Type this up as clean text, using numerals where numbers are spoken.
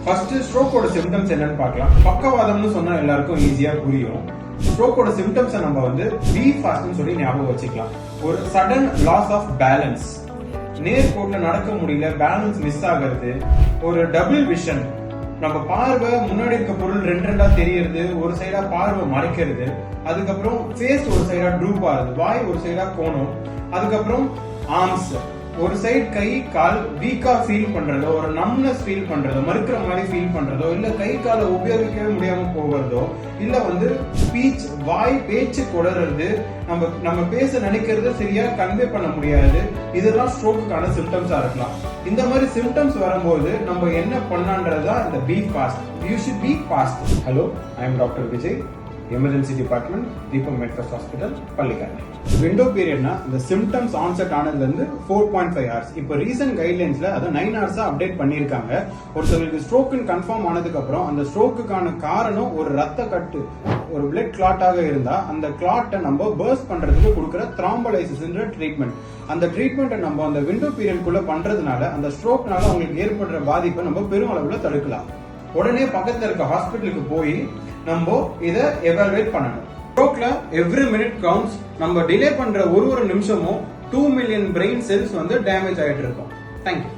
First ஸ்ட்ரோக்கோட symptoms என்னன்னு பார்க்கலாம். பக்கவாதம்னு சொன்னா எல்லாருக்கும் ஈஸியா புரியும். ஸ்ட்ரோக்கோட சிம்டம்ஸை நம்ம பி ஃபாஸ்ட்னு சொல்லி ஞாபகம் வச்சுக்கலாம். ஒரு சடன் லாஸ் ஆஃப் பேலன்ஸ், நேர்கோட்ல நடக்க முடியல, பேலன்ஸ் மிஸ் ஆகிறது, ஒரு டபுள் விஷன், நம்ம பார்வை முன்னாடி இருக்க பொருள் ரெண்டா தெரியறது, ஒரு சைடா பார்வை மறைக்கிறது, அதுக்கப்புறம் ஃபேஸ் ஒரு சைடா ட்ரூப் ஆகுது, வாய் ஒரு சைடா கோணும், அதுக்கப்புறம் ஆர்ம்ஸ் ஒரு சைடு கை கால் வீக்கா ஃபீல் பண்றதோ, ஒரு நம்னஸ் ஃபீல் பண்றதோ, மறுக்கிற மாதிரி ஃபீல் பண்றதோ, இல்ல கை காலை உபயோகிக்கவே முடியாம போகிறதோ, இல்ல ஸ்பீச் வாய் பேச்சு குளறது, நம்ம பேச நினைக்கிறது சரியா கன்வே பண்ண முடியாது. இதெல்லாம் ஸ்ட்ரோக்குக்கான சிம்டம்ஸா இருக்கலாம். இந்த மாதிரி சிம்டம்ஸ் வரும்போது நம்ம என்ன பண்ணலான்றதுதான் இந்த be fast. You should be fast. Hello, I am doctor Vijay, emergency department, Deepam Medfirst hospital, Pallikaranai. Window பீரியட்னா இந்த சிம்டம்ஸ் ஆன்செட் ஆனதுல இருந்து 4.5 hours. இப்போ ரீசன்ட் கைட்லைன்ஸ்ல அதை 9 hours அப்டேட் பண்ணிருக்காங்க. ஒருத்தருக்கு ஸ்ட்ரோக்குன்னு கன்ஃபார்ம் ஆனதுக்கு அப்புறம் அந்த ஸ்ட்ரோக்குக்கான காரணம் ஒரு ரத்த கட்டு, ஒரு பிளட் கிளாட்டாக இருந்தா அந்த கிளாட்டை நம்ம பர்ஸ்ட் பண்றதுக்கு கொடுக்குற த்ராம்போலைசிஸ்ன்ற ட்ரீட்மெண்ட். அந்த ட்ரீட்மெண்ட்டை நம்ம அந்த விண்டோ பீரியட்குள்ள பண்றதுனால அந்த ஸ்ட்ரோக்னால அவங்களுக்கு ஏற்படுற பாதிப்பை நம்ம பெரும் அளவுல தடுக்கலாம். உடனே பக்கத்துல இருக்க ஹாஸ்பிட்டலுக்கு போய் நம்ம இதை எவாலுவேட் பண்ணணும். ஸ்ட்ரோக்ல எவ்ரி மினிட் கவுண்ட்ஸ். நம்ம டிலே பண்ற ஒரு நிமிஷமும் 2 million பிரெயின் செல்ஸ் டேமேஜ் ஆயிட்டு இருக்கும். தேங்க்யூ.